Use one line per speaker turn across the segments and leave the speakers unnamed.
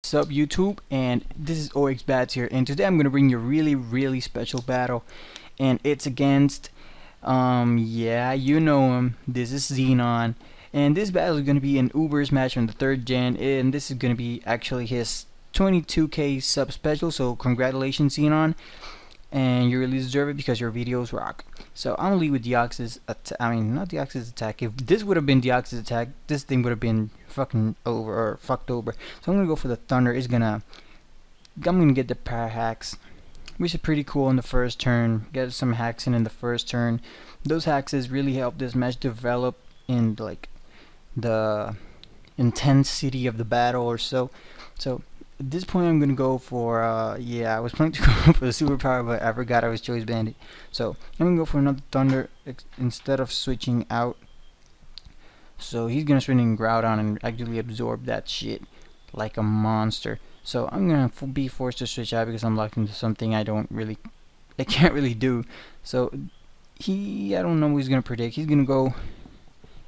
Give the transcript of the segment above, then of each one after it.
What's up YouTube, and this is OxBATz here, and today I'm going to bring you a really special battle, and it's against, yeah, you know him, this is Xenon, and this battle is going to be an Uber's match from the 3rd Gen, and this is going to be actually his 22k sub special, so congratulations Xenon, and you really deserve it because your videos rock. So I'm gonna lead with Deoxys not Deoxys attack. If this would have been Deoxys attack, this thing would have been fucking over or fucked over. So I'm gonna go for the Thunder. I'm gonna get the power hacks, which is pretty cool in the first turn. Get some hacks in the first turn. Those hacks really help this match develop in like the intensity of the battle or so. So at this point I'm gonna go for yeah, I was planning to go for the superpower, but I forgot I was Choice Bandit. So I'm gonna go for another Thunder instead of switching out. So he's gonna swing in Groudon and actually absorb that shit like a monster. So I'm gonna be forced to switch out because I'm locked into something I can't really do. So I don't know what he's gonna predict. He's gonna go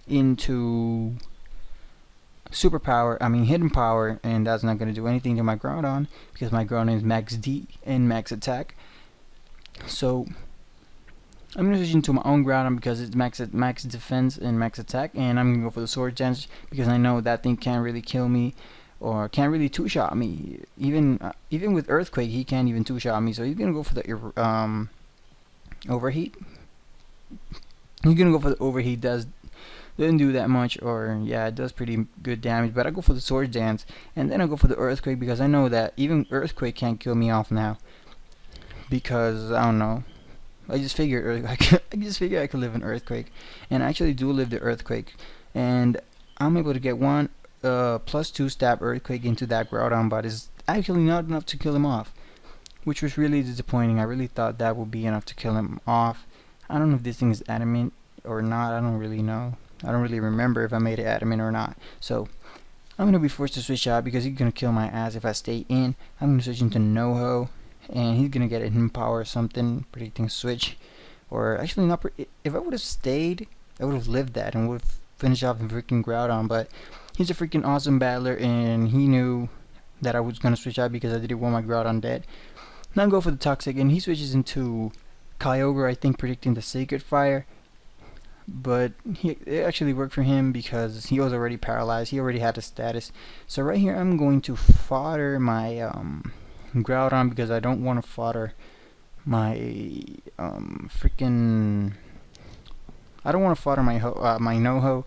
into hidden power, and that's not going to do anything to my Groudon because my Groudon is max D and max attack. So I'm going to switch into my own Groudon because it's max defense and max attack, and I'm going to go for the Sword Dance because I know that thing can't really kill me or can't really two-shot me. Even with Earthquake, he can't even two-shot me. So he's going to go for the Overheat. He's going to go for the Overheat. Doesn't do that much, or yeah, it does pretty good damage, but I go for the Sword Dance, and then I go for the Earthquake because I know that even Earthquake can't kill me off now, because I don't know, I just figure I could live in Earthquake, and I actually do live the Earthquake, and I'm able to get one +2 stab Earthquake into that Groudon, but it's actually not enough to kill him off, which was really disappointing. I really thought that would be enough to kill him off. I don't know if this thing is adamant or not. I don't really know. I don't really remember if I made it adamant or not. So I'm going to be forced to switch out because he's going to kill my ass if I stay in. I'm going to switch into No-Ho, and he's going to get a hidden power or something, predicting switch. Or actually not, if I would have stayed, I would have lived that and would have finished off the freaking Groudon. But he's a freaking awesome battler, and he knew that I was going to switch out because I didn't want my Groudon dead. Now I go for the Toxic, and he switches into Kyogre, I think, predicting the Sacred Fire. But it actually worked for him because he was already paralyzed. He already had the status. So right here I'm going to fodder my Groudon because I don't want to fodder my freaking. I don't want to fodder my No-Ho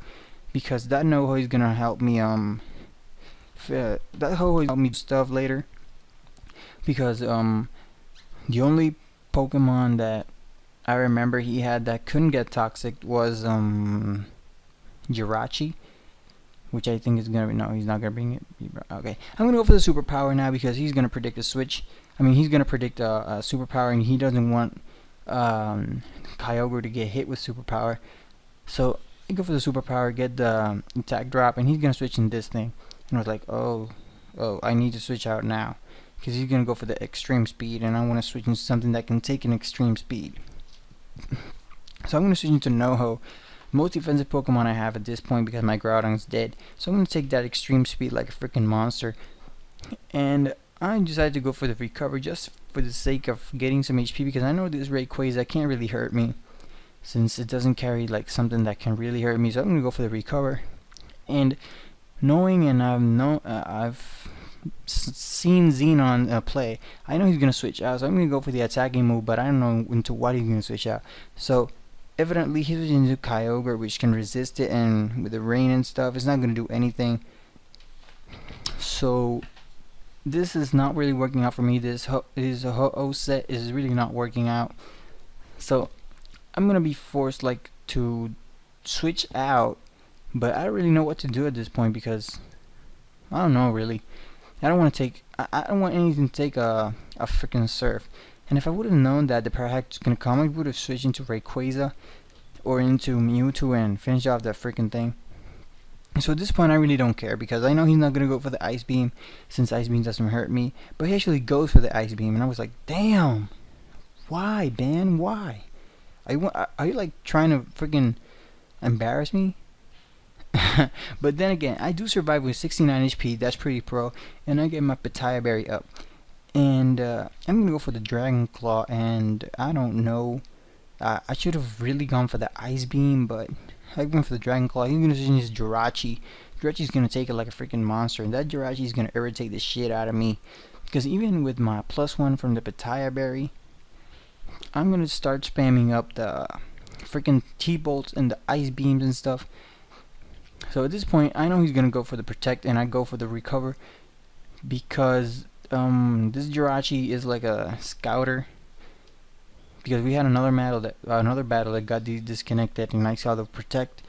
because that No-Ho is gonna help me that Ho is help me stuff later, because the only Pokemon that I remember he had that couldn't get toxic was Jirachi, which I think is gonna be, no, he's not gonna bring it. Okay, I'm gonna go for the superpower now because he's gonna predict a switch. He's gonna predict a superpower, and he doesn't want Kyogre to get hit with superpower. So I go for the superpower, get the attack drop, and he's gonna switch in this thing. And I was like, oh, I need to switch out now because he's gonna go for the extreme speed, and I want to switch into something that can take an extreme speed. So I'm going to switch into No-Ho, most defensive Pokemon I have at this point because my Groudon's dead. So I'm going to take that extreme speed like a freaking monster, and I decided to go for the recover just for the sake of getting some HP because I know this Rayquaza can't really hurt me since it doesn't carry like something that can really hurt me. So I'm going to go for the recover, and knowing, and I've seen Xenon play, I know he's gonna switch out, so I'm gonna go for the attacking move, but I don't know into what he's gonna switch out. So evidently he's switching into Kyogre, which can resist it, and with the rain and stuff, it's not gonna do anything. So this is not really working out for me. This Ho-Oh set is really not working out. So I'm gonna be forced like to switch out, but I don't really know what to do at this point because I don't know really. I don't want to take. I don't want anything to take a freaking Surf. And if I would have known that the power hack was gonna come, I would have switched into Rayquaza or into Mewtwo and finished off that freaking thing. So at this point, I really don't care because I know he's not gonna go for the Ice Beam since Ice Beam doesn't hurt me. But he actually goes for the Ice Beam, and I was like, damn, why, Ben? Why? Are you like trying to freaking embarrass me? But then again, I do survive with 69 HP. That's pretty pro. And I get my Pitaya Berry up. And I'm gonna go for the Dragon Claw. And I don't know. I should have really gone for the Ice Beam, but I went for the Dragon Claw. He's gonna use Jirachi. Jirachi's gonna take it like a freaking monster. And that Jirachi is gonna irritate the shit out of me. Because even with my +1 from the Pitaya Berry, I'm gonna start spamming up the freaking T-bolts and the ice beams and stuff. So at this point, I know he's gonna go for the protect, and I go for the recover because this Jirachi is like a scouter. Because we had another battle that got disconnected, and I saw the protect,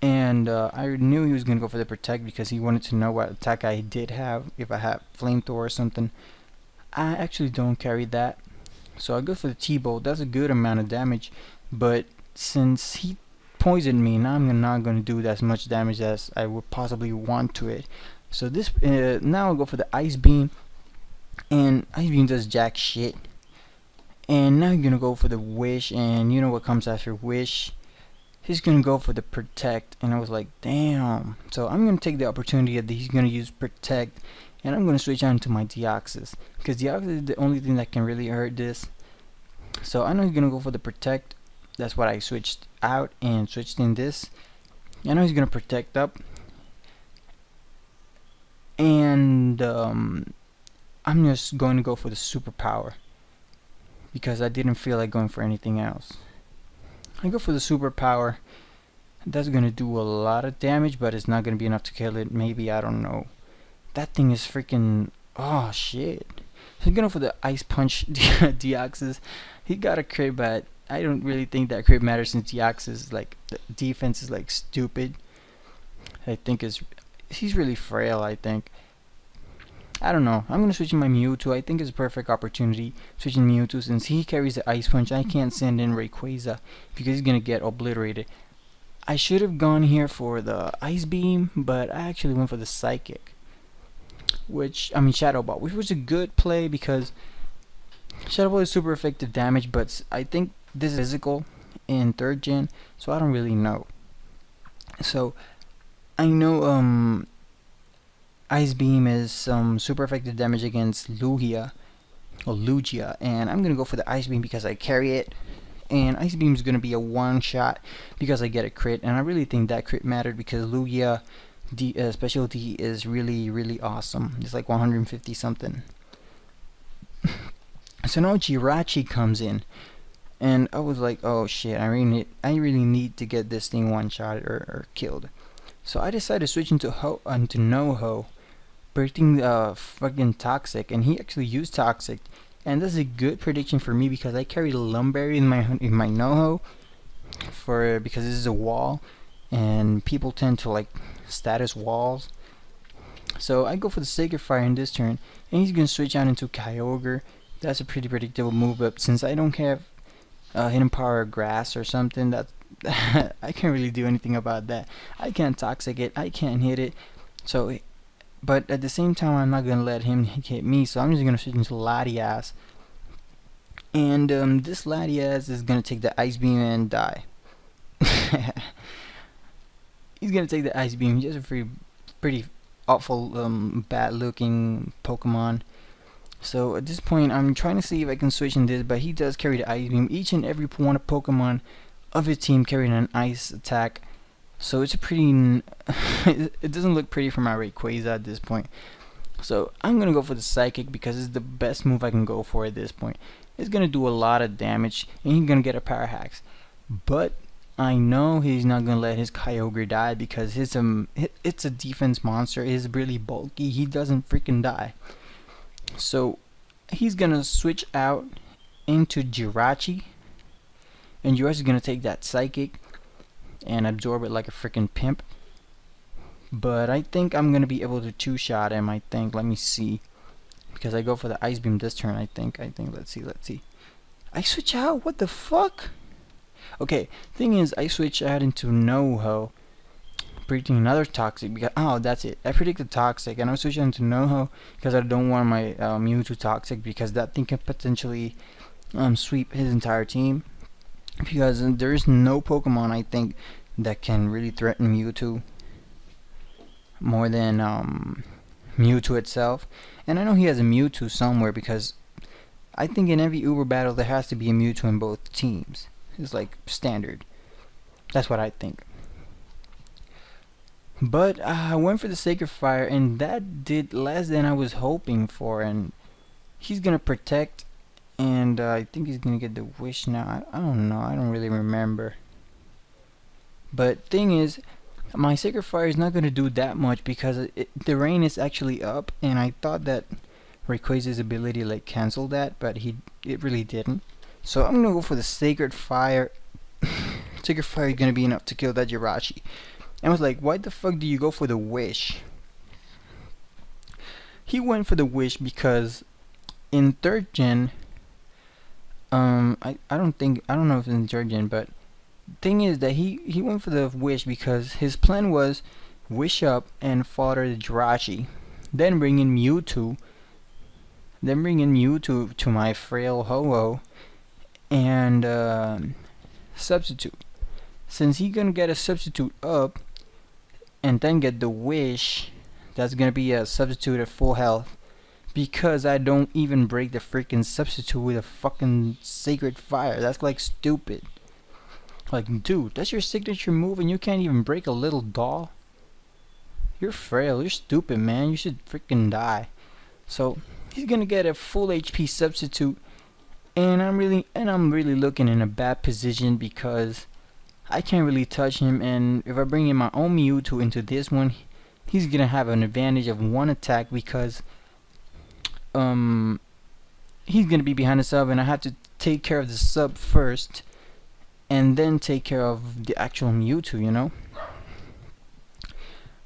and I knew he was gonna go for the protect because he wanted to know what attack I did have, if I had flamethrower or something. I actually don't carry that, so I go for the T-bolt. That's a good amount of damage, but since he poisoned me, now I'm not gonna do as much damage as I would possibly want to it. So this now I'll go for the Ice Beam, and Ice Beam does jack shit. And now you're gonna go for the Wish, and you know what comes after Wish. He's gonna go for the protect, and I was like, damn. So I'm gonna take the opportunity that he's gonna use protect, and I'm gonna switch on to my Deoxys, because Deoxys is the only thing that can really hurt this. So I know he's gonna go for the protect. That's what I switched out and switched in this. I know he's gonna protect up, and I'm just going to go for the superpower because I didn't feel like going for anything else. I go for the superpower. That's gonna do a lot of damage, but it's not gonna be enough to kill it. Maybe, I don't know. That thing is freaking, oh shit. So I'm going for the Ice Punch Deoxys. He got a crit, but I don't really think that crit matters since Deoxys, like, the defense is like stupid. I think he's really frail, I think. I don't know. I'm gonna switch in my Mewtwo. I think it's a perfect opportunity switching Mewtwo since he carries the Ice Punch. I can't send in Rayquaza because he's gonna get obliterated. I should have gone here for the Ice Beam, but I actually went for the Psychic, Shadow Ball, which was a good play because Shadow Ball is super effective damage, but I think this is physical in 3rd gen, so I don't really know. So I know Ice Beam is some super effective damage against Lugia, and I'm gonna go for the Ice Beam because I carry it, and Ice Beam is gonna be a one-shot because I get a crit, and I really think that crit mattered because Lugia specialty is really awesome. It's like 150 something. So now Jirachi comes in, and I was like, oh shit, I really need to get this thing one-shot or killed. So I decided to switch into No-Ho, predicting fucking Toxic, and he actually used Toxic, and that's a good prediction for me because I carry Lumberry in my No-Ho because this is a wall, and people tend to like status walls. So I go for the Sacred Fire in this turn, and he's gonna switch out into Kyogre. That's a pretty predictable move, but since I don't have Hidden Power Grass or something, that I can't really do anything about that. I can't Toxic it, I can't hit it. So, but at the same time, I'm not gonna let him hit me. So I'm just gonna switch into Latias, and this Latias is gonna take the Ice Beam and die. He's gonna take the Ice Beam. He's just a pretty awful, bad looking Pokemon. So at this point, I'm trying to see if I can switch in this, but he does carry the Ice Beam. Each and every one of Pokemon of his team carrying an ice attack, so it's a pretty it doesn't look pretty for my Rayquaza at this point. So I'm gonna go for the Psychic because it's the best move I can go for at this point. It's gonna do a lot of damage, and he's gonna get a Power Hacks, but I know he's not gonna let his Kyogre die because it's a defense monster. It's really bulky. He doesn't freaking die. So he's gonna switch out into Jirachi, and Jirachi's gonna take that Psychic and absorb it like a freaking pimp. But I think I'm gonna be able to two-shot him. I think. Let me see, because I go for the Ice Beam this turn. I think. Let's see. I switch out. What the fuck? Okay. Thing is, I switch out into No-Ho, predicting another Toxic because that's it. I predicted Toxic, and I switch into No-Ho because I don't want my Mewtwo Toxic because that thing can potentially sweep his entire team. Because there is no Pokemon I think that can really threaten Mewtwo more than Mewtwo itself. And I know he has a Mewtwo somewhere, because I think in every Uber battle there has to be a Mewtwo in both teams. It's like standard. That's what I think. But I went for the Sacred Fire, and that did less than I was hoping for. And he's gonna protect, and I think he's gonna get the Wish now. I don't know. I don't really remember. But thing is, my Sacred Fire is not gonna do that much because the rain is actually up, and I thought that Rayquaza's ability like canceled that, but it really didn't. So I'm gonna go for the Sacred Fire. Sacred Fire is gonna be enough to kill that Jirachi. And I was like, why the fuck do you go for the Wish? He went for the Wish because in 3rd Gen, I don't know if it's in 3rd Gen, but thing is that he went for the Wish because his plan was Wish up and fodder the Jirachi, then bring in Mewtwo, to my frail Ho-Oh, and substitute. Since he's gonna get a substitute up and then get the Wish, that's gonna be a substitute at full health, because I don't even break the freaking substitute with a fucking Sacred Fire. That's like stupid. Like, dude, that's your signature move and you can't even break a little doll? You're frail, you're stupid, man. You should freaking die. So he's gonna get a full HP substitute, and I'm really looking in a bad position because I can't really touch him, and if I bring in my own Mewtwo into this one, he's gonna have an advantage of one attack because he's gonna be behind the sub, and I have to take care of the sub first and then take care of the actual Mewtwo, you know.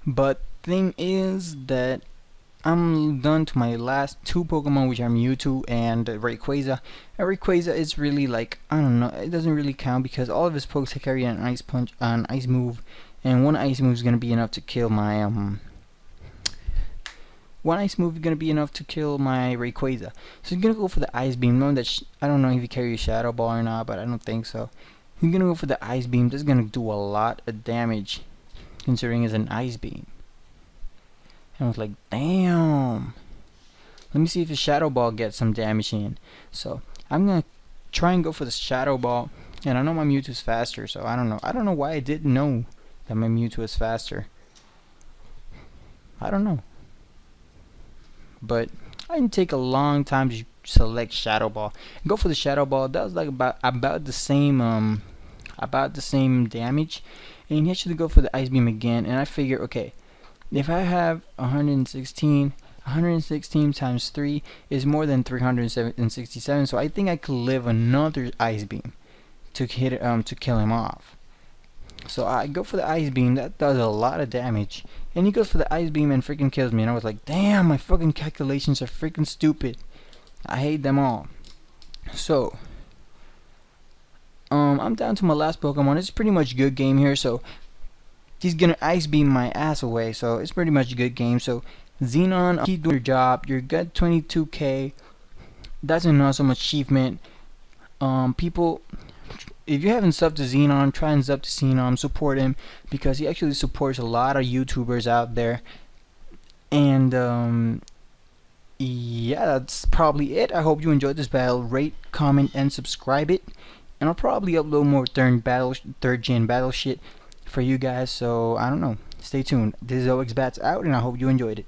But thing is that I'm done to my last two Pokemon, which are Mewtwo and Rayquaza. And Rayquaza is really like, I don't know, it doesn't really count because all of his pokes carry an Ice Punch, an Ice move, and one Ice move is gonna be enough to kill my Rayquaza. So he's gonna go for the Ice Beam, knowing that I don't know if he carries Shadow Ball or not, but I don't think so. He's gonna go for the Ice Beam. That's gonna do a lot of damage, considering it's an Ice Beam. And I was like, damn. Let me see if the Shadow Ball gets some damage in. So I'm gonna try and go for the Shadow Ball. And I know my Mewtwo is faster, so I don't know. I don't know why I didn't know that my Mewtwo is faster. I don't know. But I didn't take a long time to select Shadow Ball. Go for the Shadow Ball. That was like about the same damage. And he actually go for the Ice Beam again. And I figure, okay, if I have 116 times 3 is more than 367, so I think I could live another Ice Beam to hit to kill him off. So I go for the Ice Beam. That does a lot of damage, and he goes for the Ice Beam and freaking kills me. And I was like, damn, my fucking calculations are freaking stupid. I hate them all. So I'm down to my last Pokemon. It's pretty much a good game here, so he's gonna Ice Beam my ass away, so it's pretty much a good game. So Xenon, keep doing your job. You got 22k. That's an awesome achievement. People, if you haven't subbed to Xenon, try and sub to Xenon. Support him because he actually supports a lot of YouTubers out there. And yeah, that's probably it. I hope you enjoyed this battle. Rate, comment, and subscribe it. And I'll probably upload more 3rd Gen battle shit for you guys, so I don't know. Stay tuned. This is OxBATz out, and I hope you enjoyed it.